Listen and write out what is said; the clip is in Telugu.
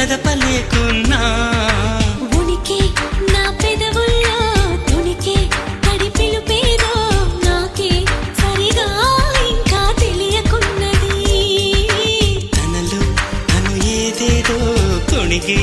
కదపలేకున్నా ఉనికి నా పెదవుల్లో తునికి తడి పిలుపేదో నాకే సరిగా ఇంకా తెలియకున్నది తనలో తను ఏదేదో కొణిగి